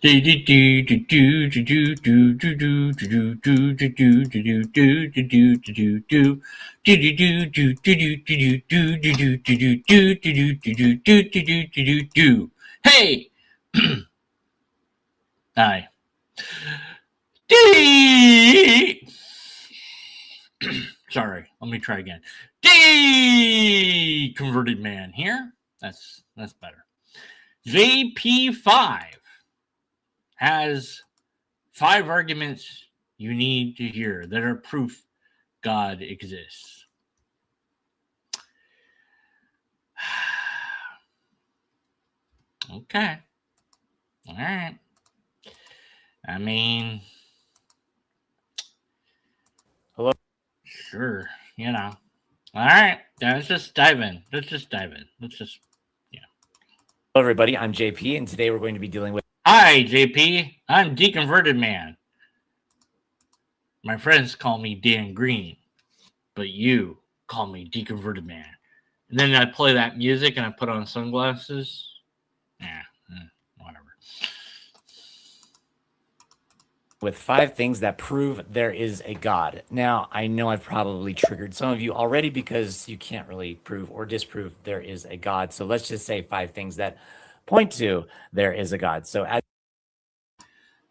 Hey! Hi. Sorry, let me try again. Converted man here. That's better. JP5 has 5 arguments you need to hear that are proof God exists. Okay. All right. I mean, hello. Sure, All right. Let's just dive in. Hello, everybody. I'm JP, and today we're going to be dealing with. Hi, JP. I'm Deconverted Man. My friends call me Dan Green, but you call me Deconverted Man. And then I play that music and I put on sunglasses. Whatever. With 5 things that prove there is a God. Now, I know I've probably triggered some of you already because you can't really prove or disprove there is a God. So let's just say 5 things that point to there is a God.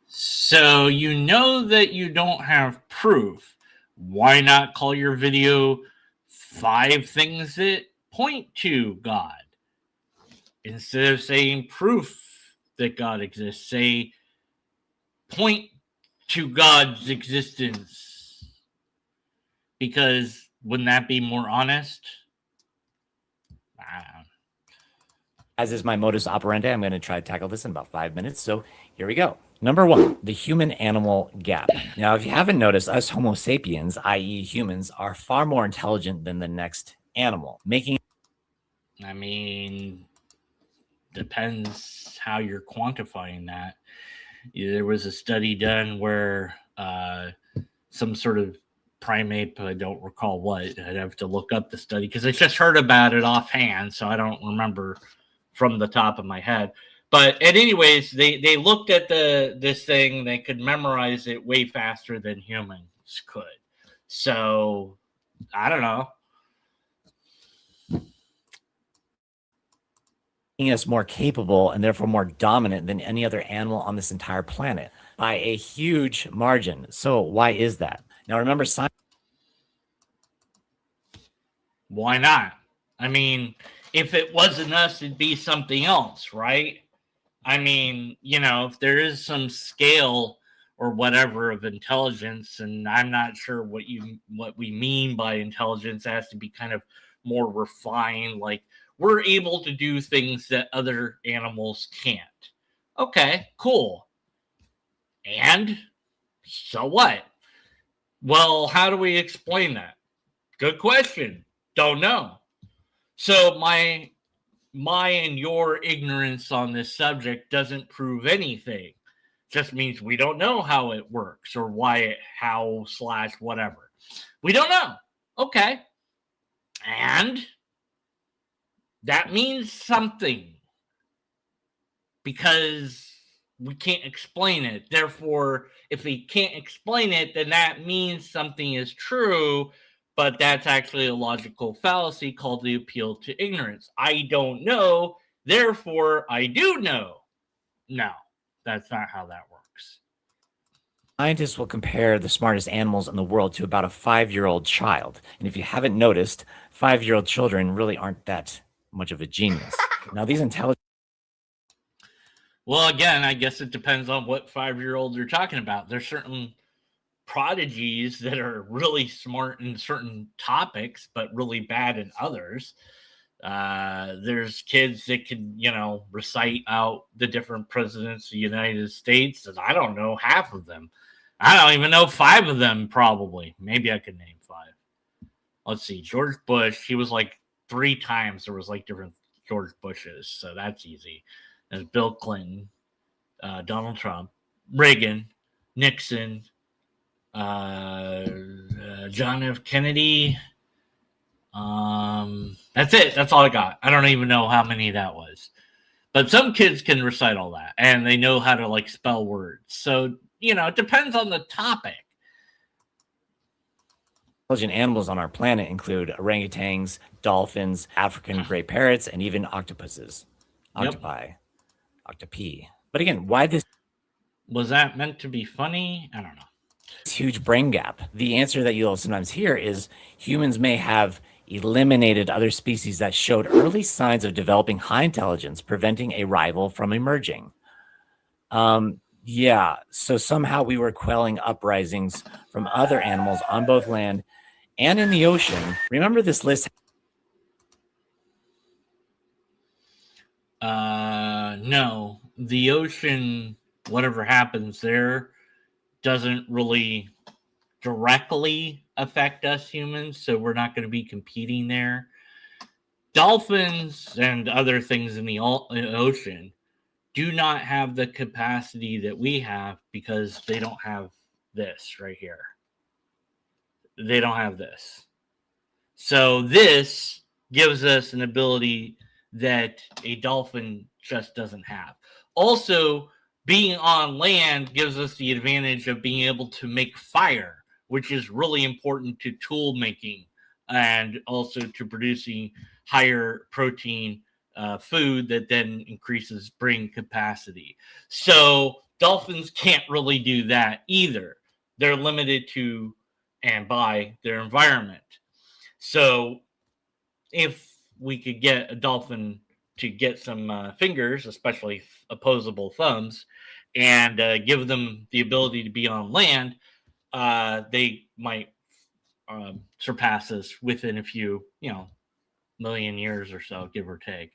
So you know that you don't have proof. Why not call your video 5 things that point to God? Instead of saying proof that God exists, say point to God's existence. Because wouldn't that be more honest? As is my modus operandi, I'm going to try to tackle this in about 5 minutes. So here we go. Number 1, the human-animal gap. Now, if you haven't noticed, us Homo sapiens, i.e. humans, are far more intelligent than the next animal, depends how you're quantifying that. There was a study done where some sort of primate, I don't recall what. I'd have to look up the study because I just heard about it offhand, so I don't remember from the top of my head. But anyways, they looked at this thing. They could memorize it way faster than humans could. So I don't know. Making us more capable and therefore more dominant than any other animal on this entire planet by a huge margin. So why is that? Now remember, science. Why not? I mean, if it wasn't us, it'd be something else, right? I mean, if there is some scale or whatever of intelligence, and I'm not sure what we mean by intelligence, has to be kind of more refined. Like, we're able to do things that other animals can't. Okay, cool. And so what? Well, how do we explain that? Good question. Don't know. So my and your ignorance on this subject doesn't prove anything. Just means we don't know how it works or whatever. We don't know. Okay. And that means something because we can't explain it. Therefore, if we can't explain it, then that means something is true, but that's actually a logical fallacy called the appeal to ignorance. I don't know, therefore I do know. No, that's not how that works. Scientists will compare the smartest animals in the world to about a 5-year-old child. And if you haven't noticed, 5-year-old children really aren't that much of a genius. Now, these intelligent. Well, again, I guess it depends on what 5-year-old you're talking about. There's certain prodigies that are really smart in certain topics, but really bad in others. There's kids that can, recite out the different presidents of the United States, and I don't know half of them. I don't even know 5 of them, probably. Maybe I could name 5. Let's see. George Bush, he was like 3 times. There was like different George Bushes, so that's easy. There's Bill Clinton, Donald Trump, Reagan, Nixon, John F. Kennedy. That's it. That's all I got. I don't even know how many that was. But some kids can recite all that, and they know how to like spell words. So, it depends on the topic. Intelligent animals on our planet include orangutans, dolphins, African gray parrots, and even octopuses. Octopi. Octopi. But again, why this? Was that meant to be funny? I don't know. Huge brain gap. The answer that you'll sometimes hear is humans may have eliminated other species that showed early signs of developing high intelligence, preventing a rival from emerging. Yeah, so somehow we were quelling uprisings from other animals on both land and in the ocean. Remember this list? No, the ocean, whatever happens there, doesn't really directly affect us humans, so we're not going to be competing there. Dolphins and other things in the ocean do not have the capacity that we have because they don't have this right here. They don't have this. So this gives us an ability that a dolphin just doesn't have. Also, being on land gives us the advantage of being able to make fire, which is really important to tool making and also to producing higher protein food that then increases brain capacity. So dolphins can't really do that either. They're limited to and by their environment. So if we could get a dolphin to get some fingers, especially opposable thumbs, and give them the ability to be on land, they might surpass us within a few, million years or so, give or take.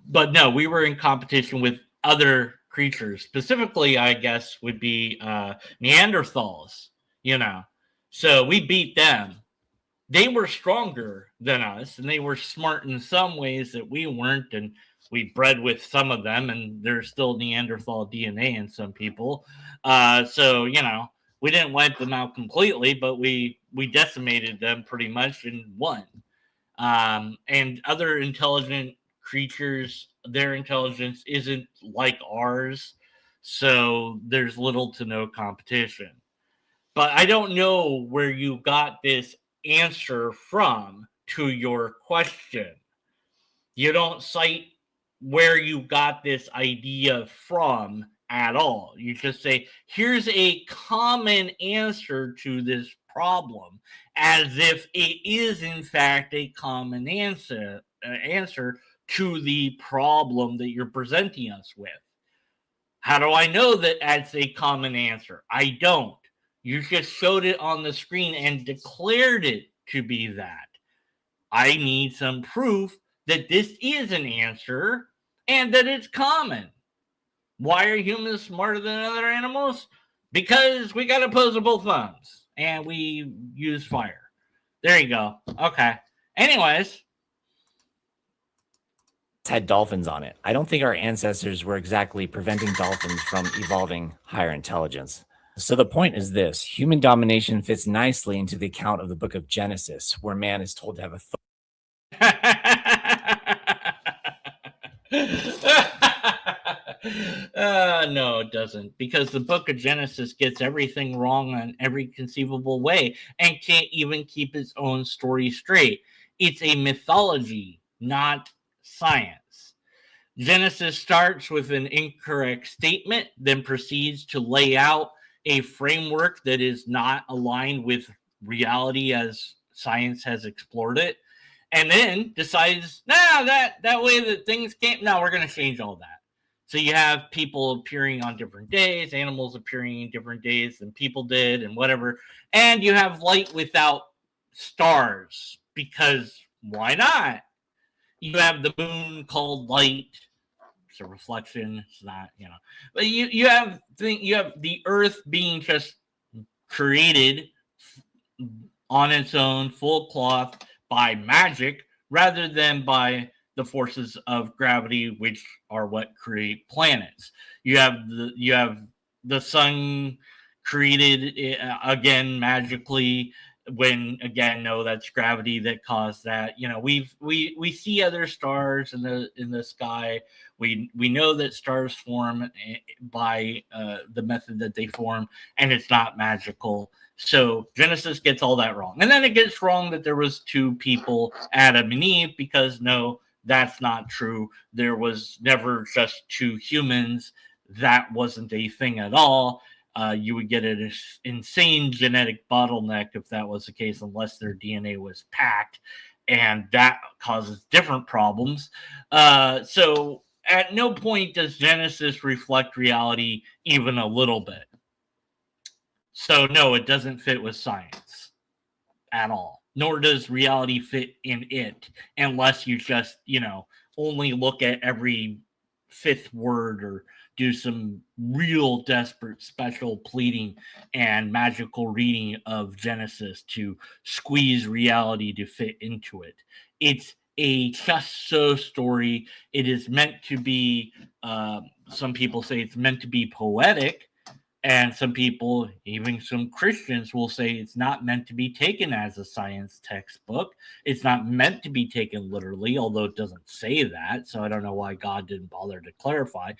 But no, we were in competition with other creatures. Specifically, I guess, would be Neanderthals, So we beat them. They were stronger than us, and they were smart in some ways that we weren't, and we bred with some of them, and there's still Neanderthal DNA in some people. So, we didn't wipe them out completely, but we decimated them pretty much and won. And other intelligent creatures, their intelligence isn't like ours, so there's little to no competition. But I don't know where you got this answer from to your question. You don't cite where you got this idea from at all. You just say, here's a common answer to this problem, as if it is in fact a common answer to the problem that you're presenting us with. How do I know that that's a common answer? I don't. You just showed it on the screen and declared it to be that. I need some proof that this is an answer and that it's common. Why are humans smarter than other animals? Because we got opposable thumbs and we use fire. There you go. Okay. Anyways. Had dolphins on it. I don't think our ancestors were exactly preventing dolphins from evolving higher intelligence. So the point is this: human domination fits nicely into the account of the book of Genesis, where man is told to have no, it doesn't, because the book of Genesis gets everything wrong in every conceivable way and can't even keep its own story straight. It's a mythology, not science. Genesis starts with an incorrect statement, then proceeds to lay out a framework that is not aligned with reality as science has explored it, and then decides, that way that things can't, we're going to change all that. So you have people appearing on different days, animals appearing in different days than people did, and whatever. And you have light without stars, because why not? You have the moon called light. It's a reflection. It's not, But you have the Earth being just created on its own, full cloth, by magic, rather than by the forces of gravity, which are what create planets. You have the sun created again magically. when again, no, that's gravity that caused that. We see other stars in the sky. We know that stars form by the method that they form, and it's not magical. So Genesis gets all that wrong, and then it gets wrong that there was two people, Adam and Eve, because no, that's not true. There was never just two humans. That wasn't a thing at all. You would get an insane genetic bottleneck if that was the case, unless their DNA was packed, and that causes different problems. So at no point does Genesis reflect reality even a little bit. So no, it doesn't fit with science at all. Nor does reality fit in it, unless you just, only look at every fifth word or do some real desperate special pleading and magical reading of Genesis to squeeze reality to fit into it. It's a just so story. It is meant to be, some people say it's meant to be poetic. And some people, even some Christians, will say it's not meant to be taken as a science textbook. It's not meant to be taken literally, although it doesn't say that. So I don't know why God didn't bother to clarify.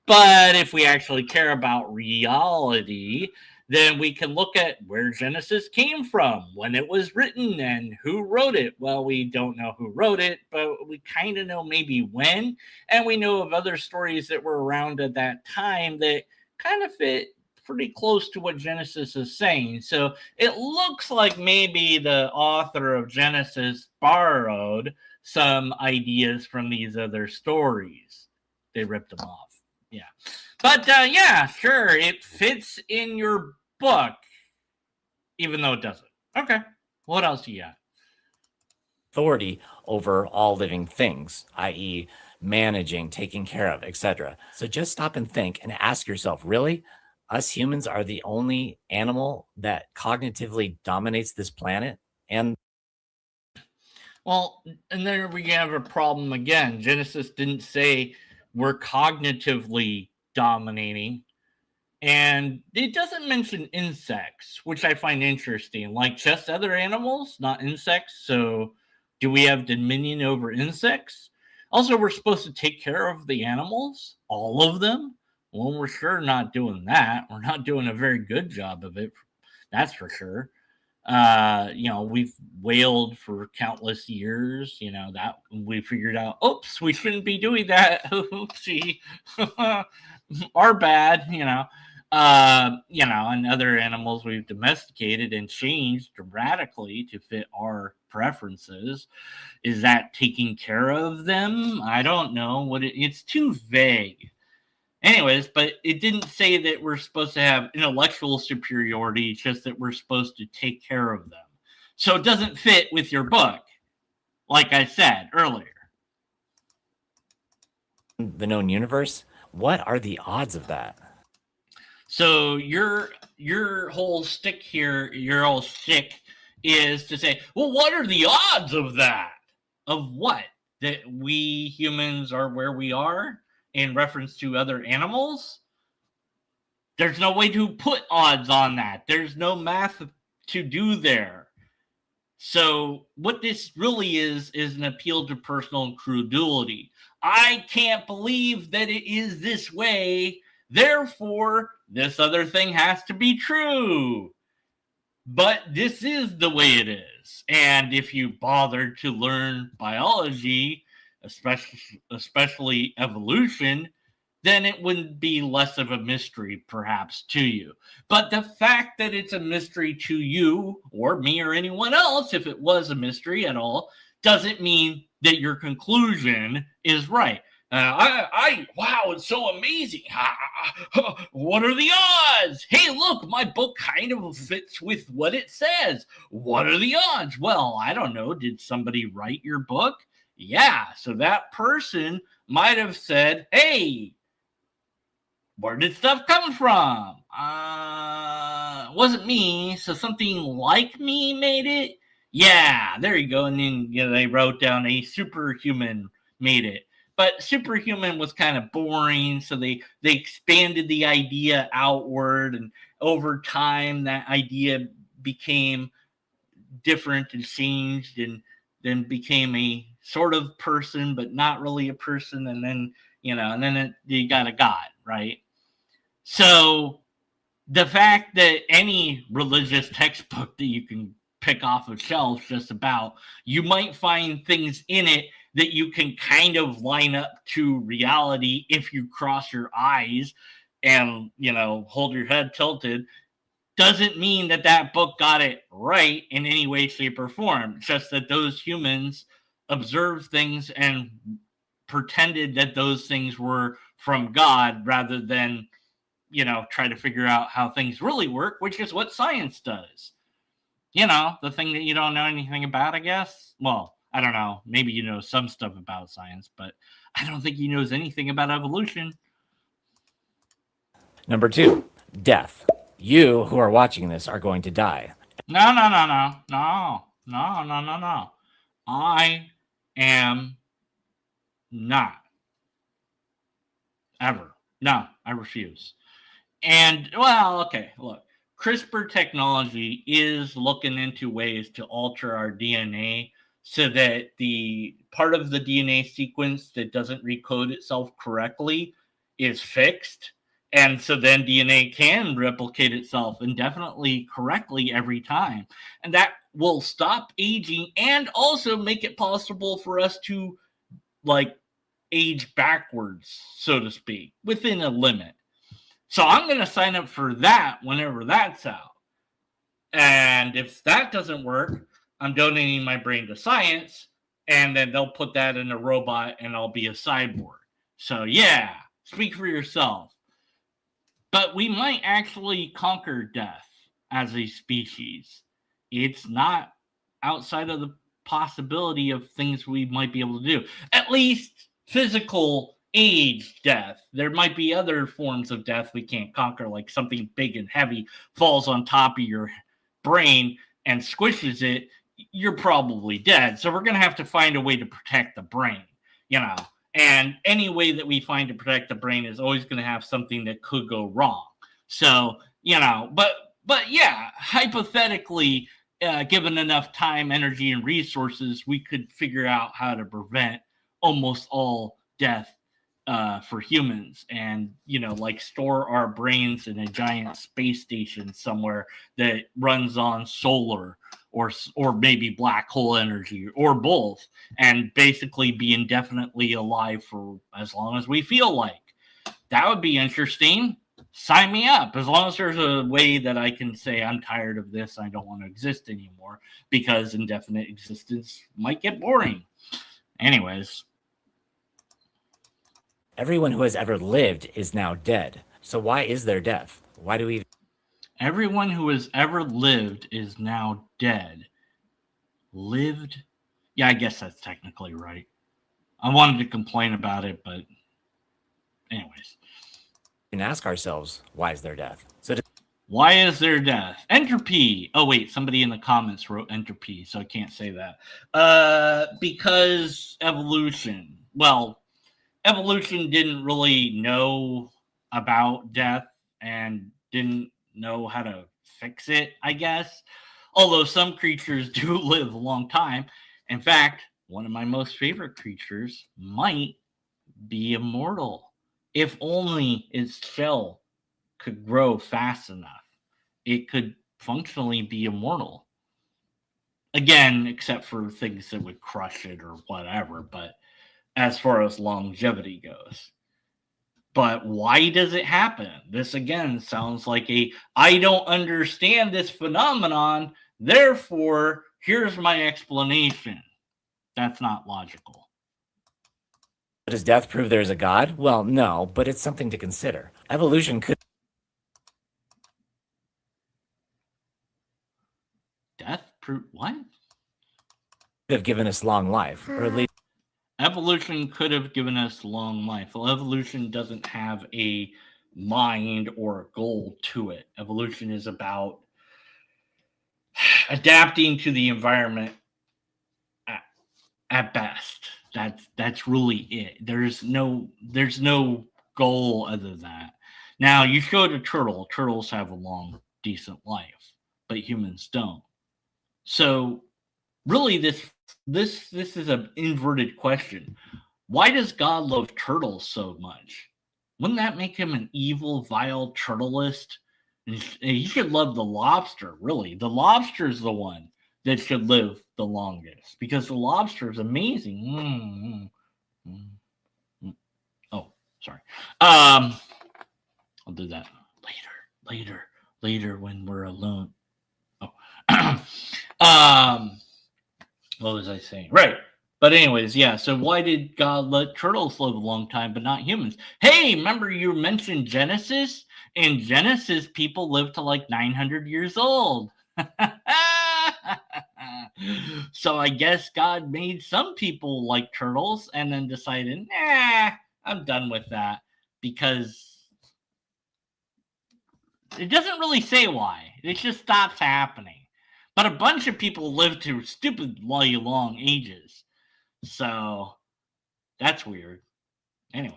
But if we actually care about reality, then we can look at where Genesis came from, when it was written, and who wrote it. Well, we don't know who wrote it, but we kind of know maybe when. And we know of other stories that were around at that time that kind of fit pretty close to what Genesis is saying. So it looks like maybe the author of Genesis borrowed some ideas from these other stories. They ripped them off. Yeah. But yeah, sure, it fits in your book, even though it doesn't. Okay. What else do you got? Authority over all living things, i.e., managing, taking care of, etc. So just stop and think and ask yourself, really? Us humans are the only animal that cognitively dominates this planet? And well, and there we have a problem again. Genesis didn't say we're cognitively dominating. And it doesn't mention insects, which I find interesting. Like just other animals, not insects. So do we have dominion over insects? Also, we're supposed to take care of the animals, all of them. Well, we're sure not doing that. We're not doing a very good job of it. That's for sure. We've wailed for countless years, that we figured out, oops, we shouldn't be doing that. Oopsie. Our bad, and other animals we've domesticated and changed radically to fit our preferences. Is that taking care of them? I don't know. It's too vague. Anyways, but it didn't say that we're supposed to have intellectual superiority, it's just that we're supposed to take care of them. So it doesn't fit with your book, like I said earlier. The known universe, what are the odds of that? So your whole stick here, your whole stick is to say, well, what are the odds of that? Of what? That we humans are where we are in reference to other animals? There's no way to put odds on that. There's no math to do there. So what this really is an appeal to personal credulity. I can't believe that it is this way. Therefore, this other thing has to be true. But this is the way it is. And if you bother to learn biology, especially evolution, then it wouldn't be less of a mystery, perhaps, to you. But the fact that it's a mystery to you, or me, or anyone else, if it was a mystery at all, doesn't mean that your conclusion is right. Wow, it's so amazing. What are the odds? Hey, look, my book kind of fits with what it says. What are the odds? Well, I don't know. Did somebody write your book? Yeah, so that person might have said, hey, where did stuff come from? Wasn't me, so something like me made it? Yeah, there you go. And then they wrote down a superhuman made it. But superhuman was kind of boring, so they expanded the idea outward, and over time that idea became different and changed and then became a sort of person, but not really a person. And then, you got a God, right? So the fact that any religious textbook that you can pick off of shelves just about, you might find things in it that you can kind of line up to reality if you cross your eyes and, hold your head tilted, doesn't mean that that book got it right in any way, shape, or form. Just that those humans observed things and pretended that those things were from God rather than, try to figure out how things really work, which is what science does. The thing that you don't know anything about, I guess. Well, I don't know. Maybe you know some stuff about science, but I don't think he knows anything about evolution. Number 2, death. You who are watching this are going to die. No, no, no, no, no, no, no, no, no. I am not. Ever. No, I refuse. And, well, okay, look. CRISPR technology is looking into ways to alter our DNA so that the part of the DNA sequence that doesn't recode itself correctly is fixed. And so then DNA can replicate itself indefinitely correctly every time. And that will stop aging and also make it possible for us to, like, age backwards, so to speak, within a limit. So I'm going to sign up for that whenever that's out. And if that doesn't work, I'm donating my brain to science, and then they'll put that in a robot and I'll be a cyborg. So yeah, speak for yourself. But we might actually conquer death as a species. It's not outside of the possibility of things we might be able to do. At least physical age death. There might be other forms of death we can't conquer, like something big and heavy falls on top of your brain and squishes it. You're probably dead. So we're going to have to find a way to protect the brain, and any way that we find to protect the brain is always going to have something that could go wrong. So, but yeah, hypothetically, given enough time, energy, and resources, we could figure out how to prevent almost all death for humans, and like store our brains in a giant space station somewhere that runs on solar or maybe black hole energy or both, and basically be indefinitely alive for as long as we feel like. That would be interesting. Sign me up, as long as there's a way that I can say I'm tired of this, I don't want to exist anymore, because indefinite existence might get boring. Anyways. Everyone who has ever lived is now dead. So why is there death? Why do we... Everyone who has ever lived is now dead. Lived? Yeah, I guess that's technically right. I wanted to complain about it, but anyways. We can ask ourselves, why is there death? Why is there death? Entropy. Oh, wait, somebody in the comments wrote entropy, so I can't say that. Because evolution. Well, evolution didn't really know about death and didn't know how to fix it, I guess. Although some creatures do live a long time. In fact, one of my most favorite creatures might be immortal. If only its shell could grow fast enough, it could functionally be immortal. Again, except for things that would crush it or whatever, but as far as longevity goes. But why does it happen? This again sounds like I don't understand this phenomenon, therefore here's my explanation. That's not logical. Does death prove there is a God? Well, no, but it's something to consider. Evolution could... Death prove what? have given us long life, or at least... Evolution could have given us long life. Well, evolution doesn't have a mind or a goal to it. Evolution is about adapting to the environment at best. That's really it. There's no goal other than that. Now, you show the turtle. Turtles have a long, decent life, but humans don't. So really this is an inverted question. Why does God love turtles so much? Wouldn't that make him an evil, vile turtleist? And he should love the lobster, really. The lobster is the one that should live the longest because the lobster is amazing. Oh, sorry. I'll do that later when we're alone. Oh, what was I saying? Right. But anyways, yeah. So why did God let turtles live a long time, but not humans? Hey, remember you mentioned Genesis? In Genesis, people lived to like 900 years old. So I guess God made some people like turtles and then decided, nah, I'm done with that because it doesn't really say why. It just stops happening. But a bunch of people live to stupidly long ages. So that's weird. Anyways.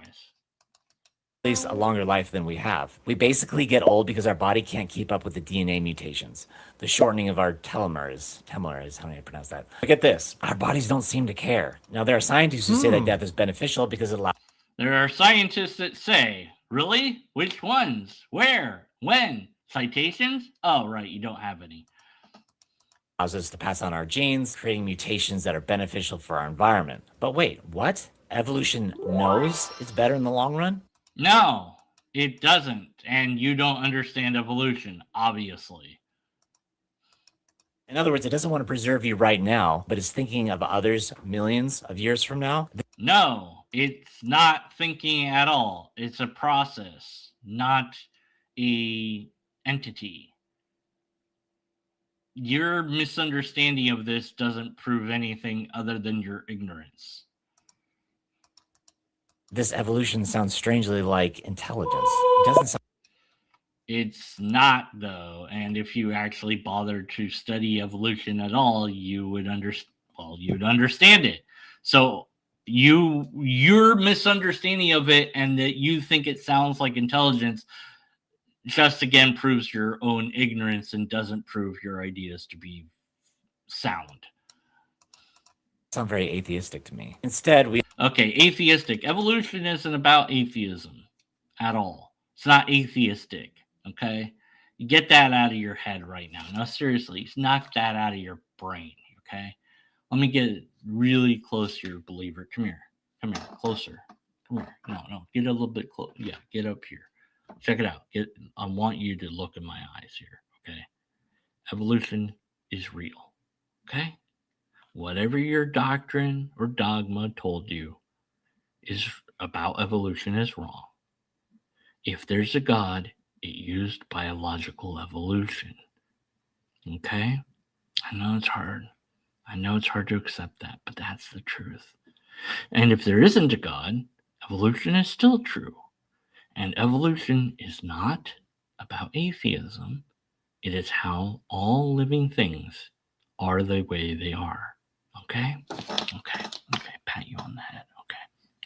At least a longer life than we have. We basically get old because our body can't keep up with the DNA mutations. The shortening of our telomeres, how do I pronounce that? Look at this. Our bodies don't seem to care. Now, there are scientists who say that death is beneficial because it allows. There are scientists that say, really? Which ones? Where? When? Citations? Oh, right. You don't have any. Allows us to pass on our genes, creating mutations that are beneficial for our environment. But wait, what? Evolution knows it's better in the long run? No, it doesn't. And you don't understand evolution, obviously. In other words, it doesn't want to preserve you right now, but it's thinking of others millions of years from now. No, it's not thinking at all. It's a process, not a entity. Your misunderstanding of this doesn't prove anything other than your ignorance. This evolution sounds strangely like intelligence. It doesn't sound. It's not, though, and if you actually bothered to study evolution at all, you would you'd understand it. So your misunderstanding of it and that you think it sounds like intelligence just again proves your own ignorance and doesn't prove your ideas to be sound. Sound very atheistic to me. Instead, we. Okay, atheistic. Evolution isn't about atheism at all. It's not atheistic. Okay, you get that out of your head right now. No, seriously, knock that out of your brain. Okay, let me get really close to your believer. Come here, closer. Come here. No, get a little bit close. Yeah, get up here. Check it out. I want you to look in my eyes here. Okay, evolution is real. Okay, whatever your doctrine or dogma told you is about evolution is wrong. If there's a God, it used biological evolution. Okay? I know it's hard. I know it's hard to accept that, but that's the truth. And if there isn't a God, evolution is still true. And evolution is not about atheism. It is how all living things are the way they are. Okay? Okay. Pat you on the head. Okay.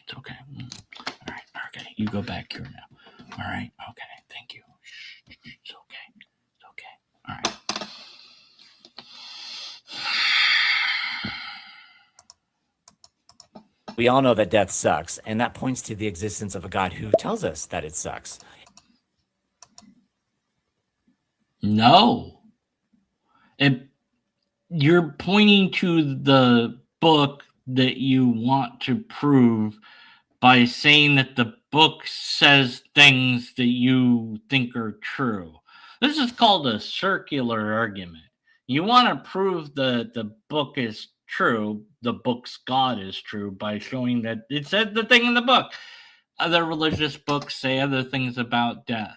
It's okay. All right. Okay. You go back here now. All right. Okay. Thank you. Shh. It's okay. It's okay. All right. We all know that death sucks, and that points to the existence of a God who tells us that it sucks. No. You're pointing to the book that you want to prove by saying that the book says things that you think are true. This is called a circular argument. You want to prove that the book is true, the book's God is true, by showing that it said the thing in the book. Other religious books say other things about death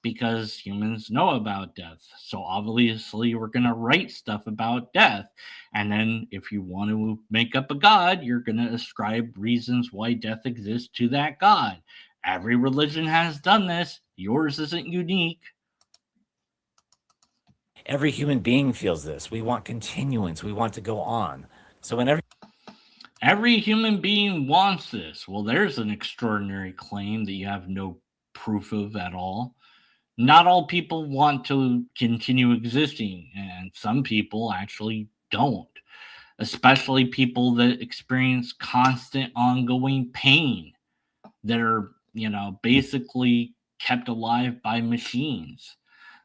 because humans know about death. So obviously, we're going to write stuff about death. And then if you want to make up a God, you're going to ascribe reasons why death exists to that God. Every religion has done this. Yours isn't unique. Every human being feels this. We want continuance. We want to go on. So whenever every human being wants this. Well, there's an extraordinary claim that you have no proof of at all. Not all people want to continue existing, and some people actually don't, especially people that experience constant ongoing pain that are, basically kept alive by machines.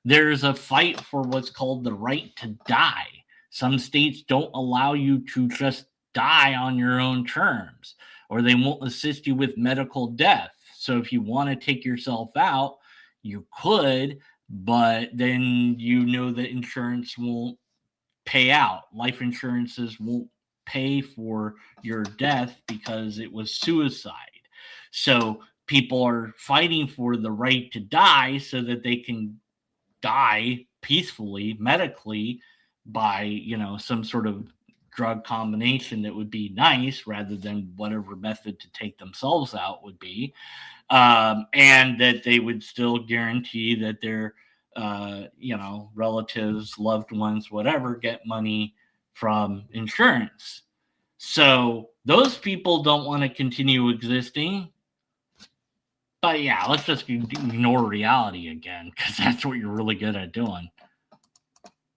There's a fight for what's called the right to die. Some states don't allow you to just die on your own terms, or they won't assist you with medical death. So if you want to take yourself out, you could, but then you know that insurance won't pay out. Life insurances won't pay for your death because it was suicide. So people are fighting for the right to die so that they can die peacefully medically by, some sort of drug combination that would be nice rather than whatever method to take themselves out would be, and that they would still guarantee that their relatives, loved ones, whatever, get money from insurance. So those people don't want to continue existing. But yeah, let's just ignore reality again, because that's what you're really good at doing.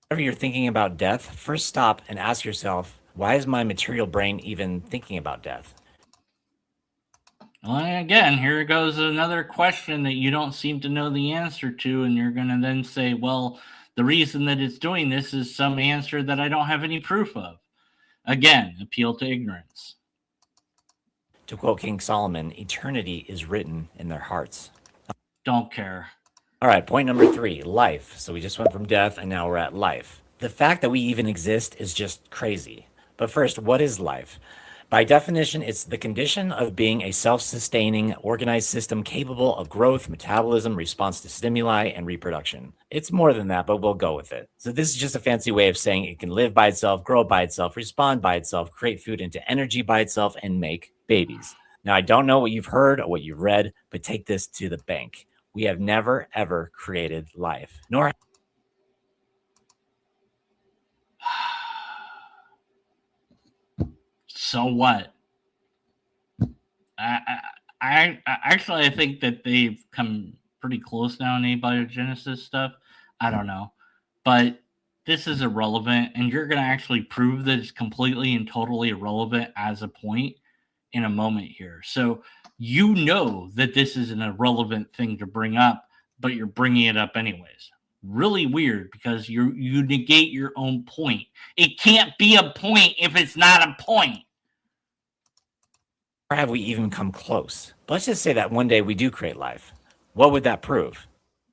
Whenever you're thinking about death, first stop and ask yourself, why is my material brain even thinking about death? Well, again, here goes another question that you don't seem to know the answer to, and you're going to then say, well, the reason that it's doing this is some answer that I don't have any proof of. Again, appeal to ignorance. To quote King Solomon, eternity is written in their hearts. Don't care. All right, point number 3, life. So we just went from death and now we're at life. The fact that we even exist is just crazy. But first, what is life? By definition, it's the condition of being a self-sustaining, organized system capable of growth, metabolism, response to stimuli, and reproduction. It's more than that, but we'll go with it. So this is just a fancy way of saying it can live by itself, grow by itself, respond by itself, create food into energy by itself, and make babies. Now, I don't know what you've heard or what you've read, but take this to the bank. We have never, ever created life, nor So what? I actually I think that they've come pretty close now in abiogenesis stuff. I don't know, but this is irrelevant, and you're going to actually prove that it's completely and totally irrelevant as a point in a moment here. So you know that this is an irrelevant thing to bring up, but you're bringing it up anyways. Really weird, because you negate your own point. It can't be a point if it's not a point. have we even come close. But let's just say that one day we do create life. What would that prove?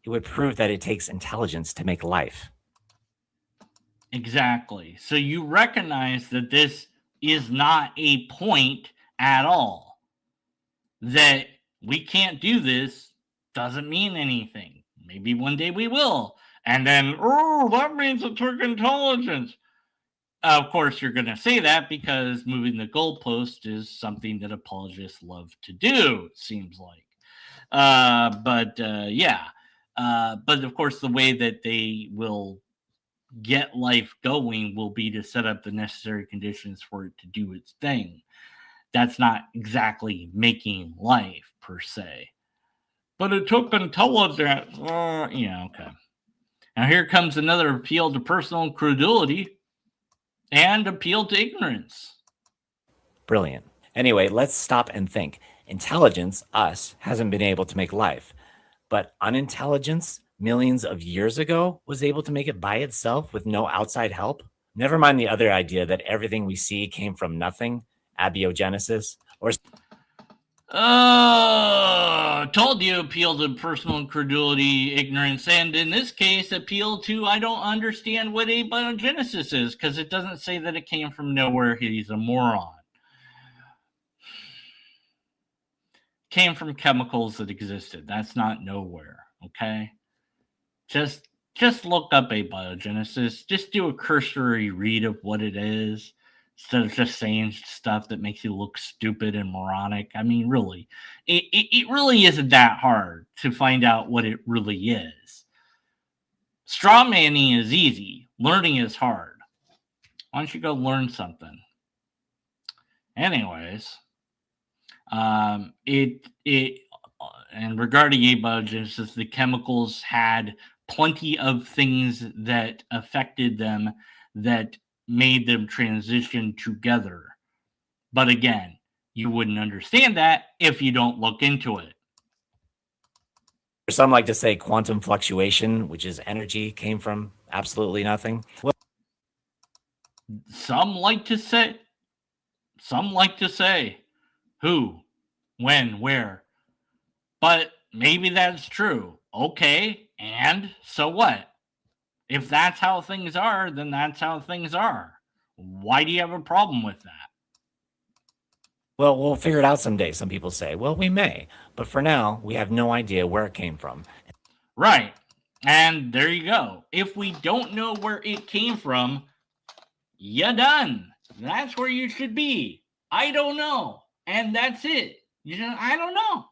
It would prove that it takes intelligence to make life. Exactly. So you recognize that this is not a point at all. That we can't do this doesn't mean anything. Maybe one day we will. And then, oh, that means it took intelligence. Of course, you're going to say that because moving the goalpost is something that apologists love to do, it seems like. Yeah. But of course, the way that they will get life going will be to set up the necessary conditions for it to do its thing. That's not exactly making life per se. But it took intelligence. Yeah, okay. Now here comes another appeal to personal credulity and appeal to ignorance. Brilliant. Anyway, let's stop and think. Intelligence, us, hasn't been able to make life. But unintelligence, millions of years ago, was able to make it by itself with no outside help? Never mind the other idea that everything we see came from nothing, abiogenesis, or Told you appeal to personal incredulity, ignorance, and in this case, appeal to I don't understand what abiogenesis is because it doesn't say that it came from nowhere. He's a moron. Came from chemicals that existed. That's not nowhere. Okay, just look up abiogenesis. Just do a cursory read of what it is, instead of just saying stuff that makes you look stupid and moronic. I mean, really, it really isn't that hard to find out what it really is. Straw manning is easy. Learning is hard. Why don't you go learn something? Anyways, it and regarding abiogenesis, the chemicals had plenty of things that affected them that made them transition together. But again, you wouldn't understand that if you don't look into it. Some like to say quantum fluctuation, which is energy, came from absolutely nothing. Well, Some like to say who, when, where. But maybe that's true. Okay, and so what? If that's how things are, then that's how things are. Why do you have a problem with that? well, we'll figure it out someday, some people say. Well, we may, but for now, we have no idea where it came from. Right. And there you go. If we don't know where it came from, you're done. That's where you should be. I don't know. And that's it. I don't know.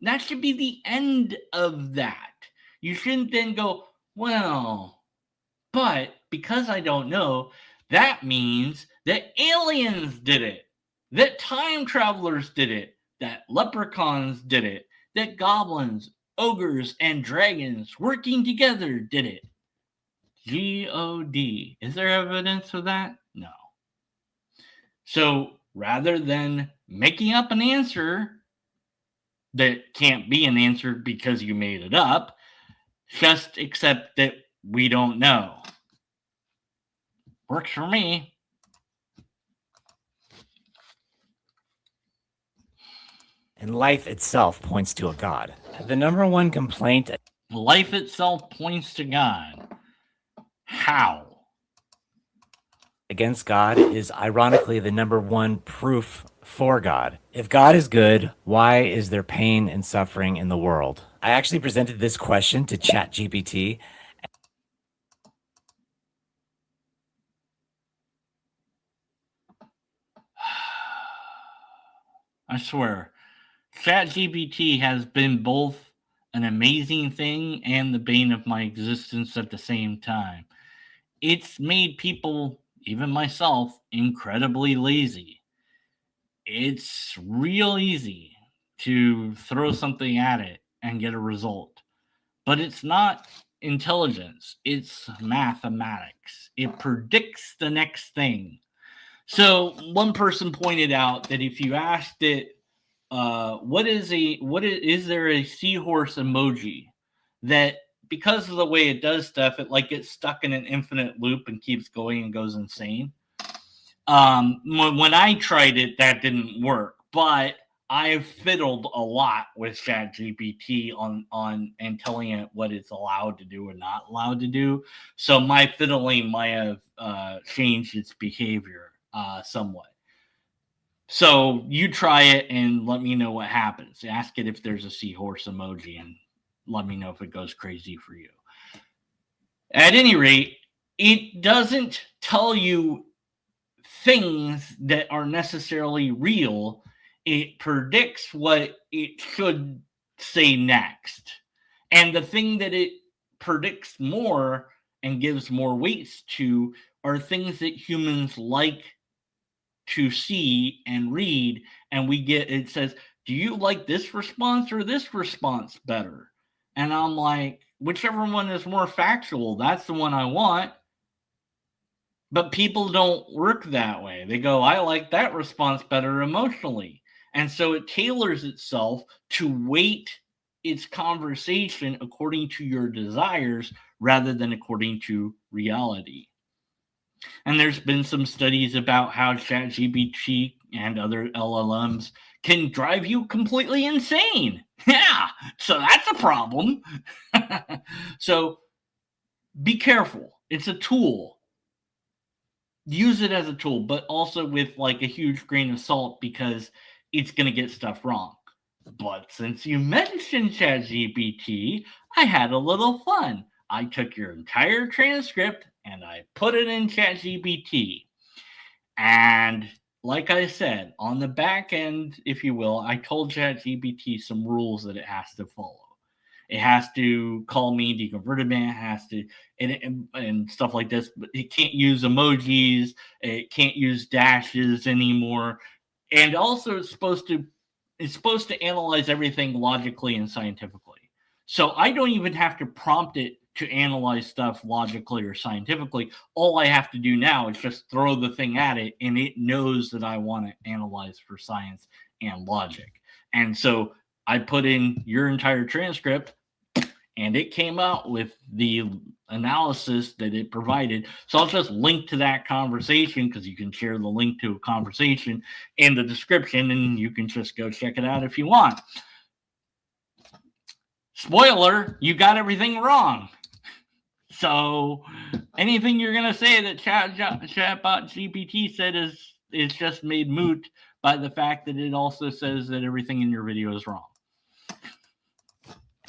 That should be the end of that. You shouldn't then go, well, but because I don't know, that means that aliens did it, that time travelers did it, that leprechauns did it, that goblins, ogres, and dragons working together did it. God. Is there evidence of that? No. So rather than making up an answer that can't be an answer because you made it up, just accept that we don't know. Works for me. And life itself points to a God. The number one complaint Life itself points to God. How? against God is ironically the number one proof for God. If God is good, why is there pain and suffering in the world? I actually presented this question to ChatGPT. I swear, ChatGPT has been both an amazing thing and the bane of my existence at the same time. It's made people, even myself, incredibly lazy. It's real easy to throw something at it and get a result, but it's not intelligence, it's mathematics. It predicts the next thing. So one person pointed out that if you asked it, is there a seahorse emoji that because of the way it does stuff, it like gets stuck in an infinite loop and keeps going and goes insane. When I tried it, that didn't work, but I've fiddled a lot with ChatGPT on and telling it what it's allowed to do or not allowed to do. So my fiddling might have changed its behavior somewhat. So you try it and let me know what happens. Ask it if there's a seahorse emoji and let me know if it goes crazy for you. At any rate, it doesn't tell you things that are necessarily real. It predicts what it should say next. And the thing that it predicts more and gives more weights to are things that humans like to see and read. And it says, do you like this response or this response better? And I'm like, whichever one is more factual, that's the one I want. But people don't work that way. They go, I like that response better emotionally. And so it tailors itself to weight its conversation according to your desires rather than according to reality. And there's been some studies about how ChatGPT and other LLMs can drive you completely insane. Yeah, so that's a problem. So be careful. It's a tool. Use it as a tool, but also with like a huge grain of salt because it's going to get stuff wrong. But since you mentioned ChatGPT, I had a little fun. I took your entire transcript and I put it in ChatGPT. And like I said, on the back end, if you will, I told ChatGPT some rules that it has to follow. It has to call me deconverted, it has to and stuff like this, but it can't use emojis, it can't use dashes anymore. And also it's supposed to is supposed to analyze everything logically and scientifically. So I don't even have to prompt it to analyze stuff logically or scientifically. All I have to do now is just throw the thing at it, and it knows that I want to analyze for science and logic. And so I put in your entire transcript, and it came out with the analysis that it provided. So I'll just link to that conversation, because you can share the link to a conversation in the description, and you can just go check it out if you want. Spoiler, you got everything wrong. So anything you're going to say that chatbot GPT said is just made moot by the fact that it also says that everything in your video is wrong.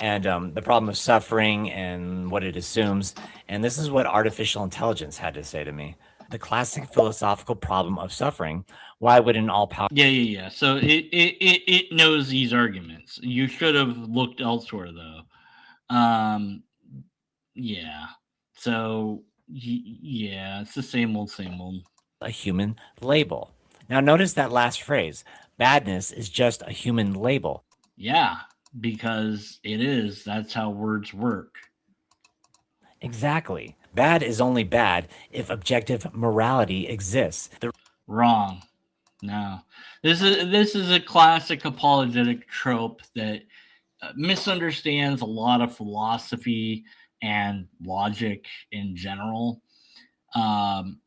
And the problem of suffering and what it assumes. And this is what artificial intelligence had to say to me. The classic philosophical problem of suffering. Why would an all-powerful... Yeah. So it knows these arguments. You should have looked elsewhere, though. Yeah. So, yeah, it's the same old. A human label. Now, notice that last phrase. Badness is just a human label. Yeah, because it is. That's how words work. Exactly. Bad is only bad if objective morality exists. Wrong. No. This is a classic apologetic trope that misunderstands a lot of philosophy and logic in general. The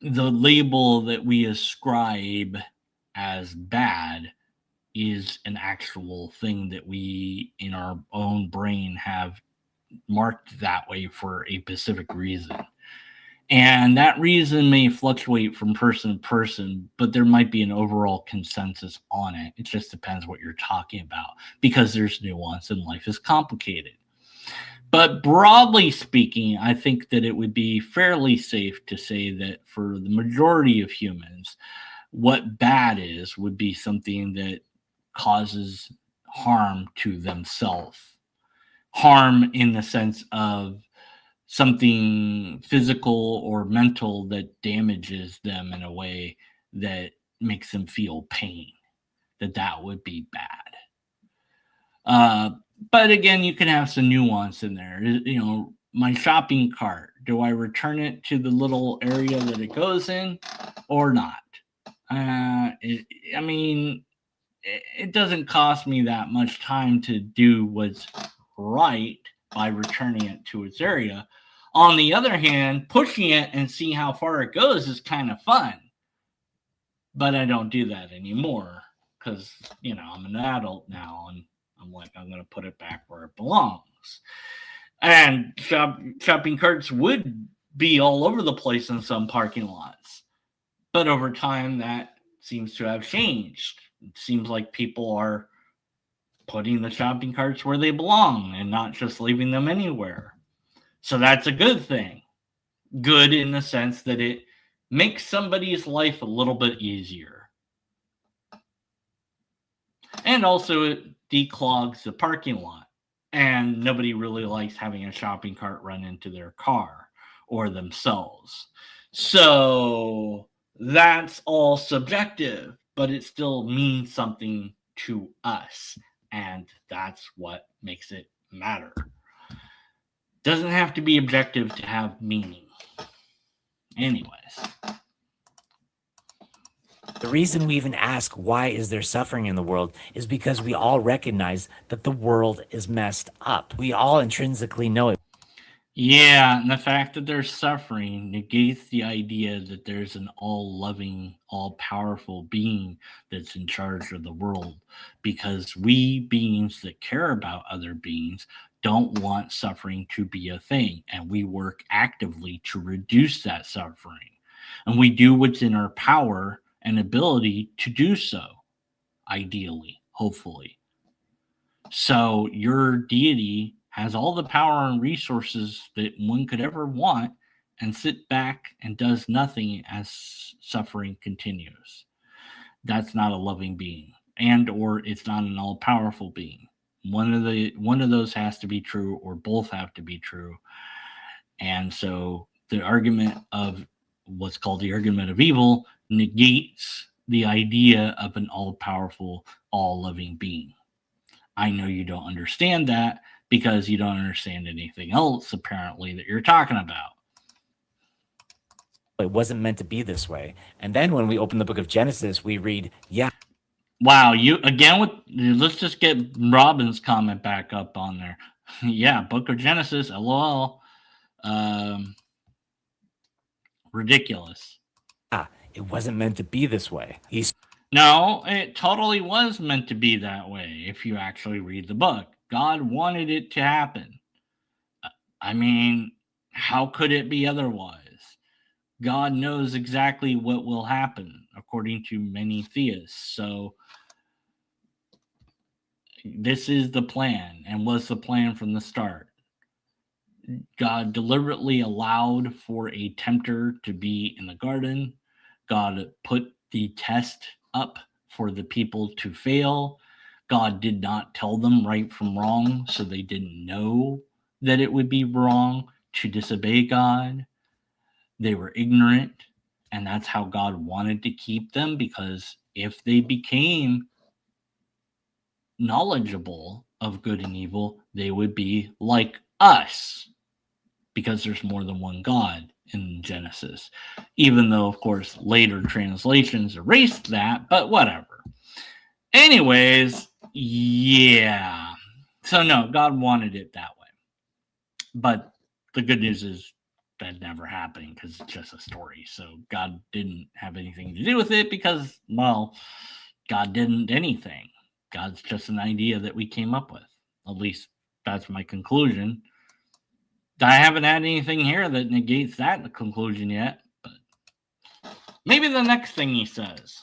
label that we ascribe as bad is an actual thing that we in our own brain have marked that way for a specific reason. And that reason may fluctuate from person to person, but there might be an overall consensus on it. It just depends what you're talking about, because there's nuance and life is complicated. But broadly speaking, I think that it would be fairly safe to say that for the majority of humans, what bad is would be something that causes harm to themselves. Harm in the sense of something physical or mental that damages them in a way that makes them feel pain, that would be bad. But again, you can have some nuance in there. You know, my shopping cart, do I return it to the little area that it goes in or not? It doesn't cost me that much time to do what's right by returning it to its area. On the other hand, pushing it and see how far it goes is kind of fun. But I don't do that anymore because, I'm an adult now, and I'm like, I'm going to put it back where it belongs. And shopping carts would be all over the place in some parking lots. But over time, that seems to have changed. It seems like people are putting the shopping carts where they belong and not just leaving them anywhere. So that's a good thing. Good in the sense that it makes somebody's life a little bit easier. And also it declogs the parking lot. And nobody really likes having a shopping cart run into their car or themselves. So that's all subjective, but it still means something to us. And that's what makes it matter. Doesn't have to be objective to have meaning. Anyways. The reason we even ask why is there suffering in the world is because we all recognize that the world is messed up. We all intrinsically know it. Yeah, and the fact that there's suffering negates the idea that there's an all-loving, all-powerful being that's in charge of the world, because we beings that care about other beings don't want suffering to be a thing, and we work actively to reduce that suffering. And we do what's in our power and ability to do so, ideally, hopefully. So your deity has all the power and resources that one could ever want, and sit back and does nothing as suffering continues. That's not a loving being, and or it's not an all-powerful being. One of those has to be true, or both have to be true. And so the argument of what's called the argument of evil negates the idea of an all-powerful, all-loving being. I know you don't understand that because you don't understand anything else, apparently, that you're talking about. It wasn't meant to be this way. And then when we open the book of Genesis, we read, yeah. Wow, you again with let's just get Robin's comment back up on there. Yeah, Book of Genesis, LOL. Ridiculous. It wasn't meant to be this way. No, it totally was meant to be that way if you actually read the book. God wanted it to happen. I mean, how could it be otherwise? God knows exactly what will happen, according to many theists. So, this is the plan and was the plan from the start. God deliberately allowed for a tempter to be in the garden. God put the test up for the people to fail. God did not tell them right from wrong, so they didn't know that it would be wrong to disobey God. They were ignorant, and that's how God wanted to keep them, because if they became knowledgeable of good and evil, they would be like us, because there's more than one God in Genesis, even though, of course, later translations erased that, but whatever. Anyways, yeah. So, no, God wanted it that way. But the good news is that never happened because it's just a story. So, God didn't have anything to do with it because, well, God didn't anything. God's just an idea that we came up with. At least that's my conclusion. I haven't had anything here that negates that conclusion yet, but maybe the next thing he says.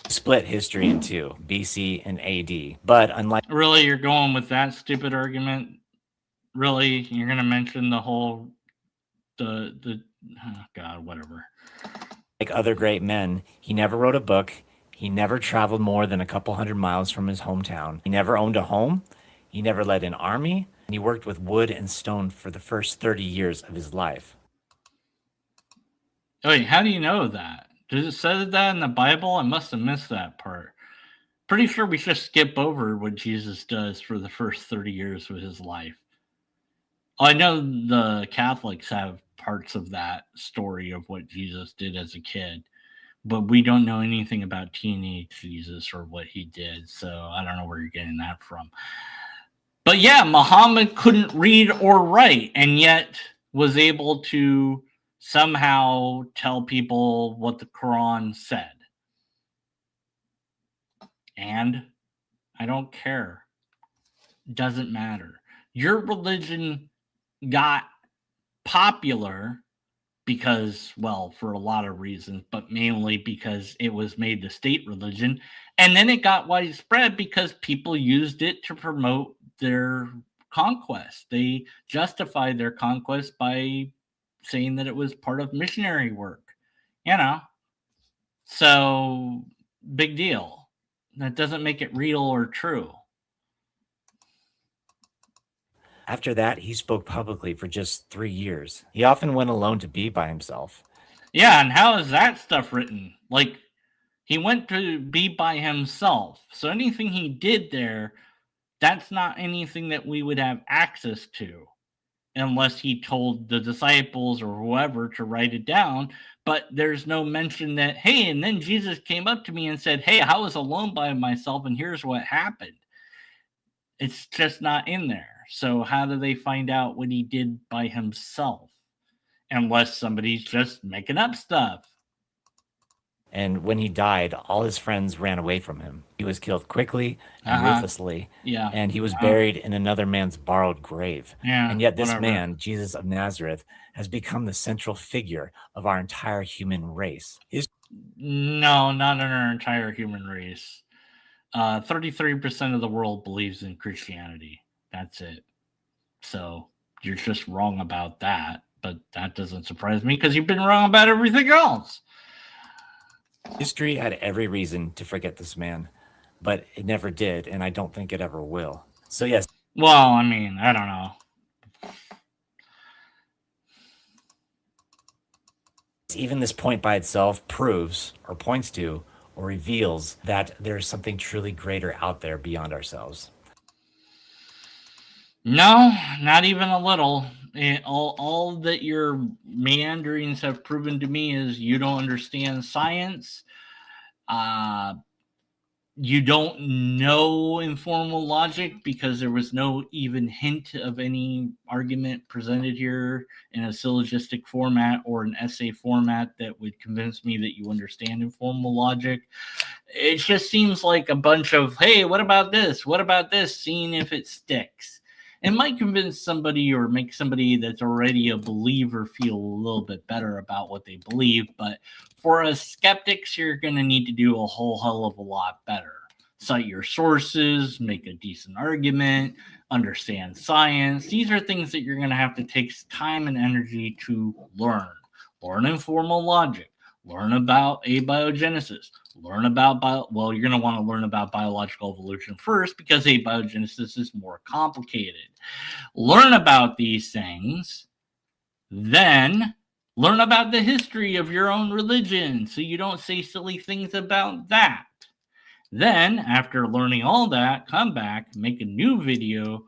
Split history in two, BC and AD. But unlike... Really, you're going with that stupid argument? Really? You're going to mention the whole... oh God, whatever. Like other great men, he never wrote a book. He never traveled more than a couple hundred miles from his hometown. He never owned a home. He never led an army. And he worked with wood and stone for the first 30 years of his life. Wait, how do you know that? Does it say that in the Bible? I must have missed that part. Pretty sure we just skip over what Jesus does for the first 30 years of his life. I know the Catholics have parts of that story of what Jesus did as a kid, but we don't know anything about teenage Jesus or what he did, so I don't know where you're getting that from. But yeah, Muhammad couldn't read or write, and yet was able to somehow tell people what the Quran said. And I don't care. Doesn't matter. Your religion got popular because, well, for a lot of reasons, but mainly because it was made the state religion. And then it got widespread because people used it to promote their conquest. They justified their conquest by saying that it was part of missionary work, you know. So, big deal. That doesn't make it real or true. After that, he spoke publicly for just 3 years. He often went alone to be by himself. Yeah, and how is that stuff written? Like, he went to be by himself. So anything he did there, that's not anything that we would have access to unless he told the disciples or whoever to write it down. But there's no mention that, hey, and then Jesus came up to me and said, hey, I was alone by myself and here's what happened. It's just not in there. So how do they find out what he did by himself? Unless somebody's just making up stuff. And when he died, all his friends ran away from him. He was killed quickly and ruthlessly. Yeah. And he was buried in another man's borrowed grave. Yeah. And yet this man, Jesus of Nazareth, has become the central figure of our entire human race. No, not in our entire human race. 33% of the world believes in Christianity. That's it. So you're just wrong about that. But that doesn't surprise me because you've been wrong about everything else. History had every reason to forget this man, but it never did, and I don't think it ever will. So yes. Well, I mean, I don't know. Even this point by itself proves or points to or reveals that there's something truly greater out there beyond ourselves? No, not even a little. All that your meanderings have proven to me is you don't understand science. Uh, you don't know informal logic because there was no even hint of any argument presented here in a syllogistic format or an essay format that would convince me that you understand informal logic. It just seems like a bunch of, hey, what about this? What about this? Seeing if it sticks. It might convince somebody or make somebody that's already a believer feel a little bit better about what they believe. But for us skeptics, you're going to need to do a whole hell of a lot better. Cite your sources, make a decent argument, understand science. These are things that you're going to have to take time and energy to learn. Learn informal logic. Learn about abiogenesis. Learn about you're going to want to learn about biological evolution first because abiogenesis is more complicated. Learn about these things, then learn about the history of your own religion so you don't say silly things about that. Then, after learning all that, come back, make a new video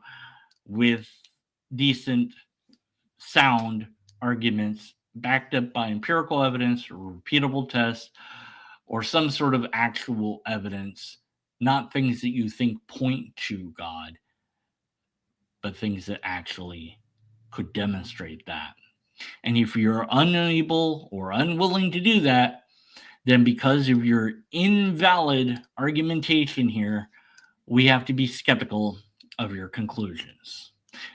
with decent sound arguments backed up by empirical evidence or repeatable tests or some sort of actual evidence, not things that you think point to God, but things that actually could demonstrate that. And if you're unable or unwilling to do that, then because of your invalid argumentation here, we have to be skeptical of your conclusions.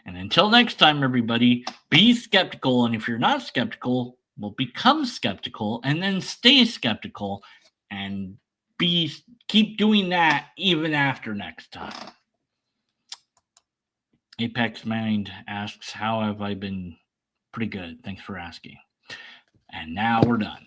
And until next time, everybody, be skeptical. And if you're not skeptical, well, become skeptical and then stay skeptical and keep doing that even after next time. Apex Mind asks, how have I been? Pretty good. Thanks for asking. And now we're done.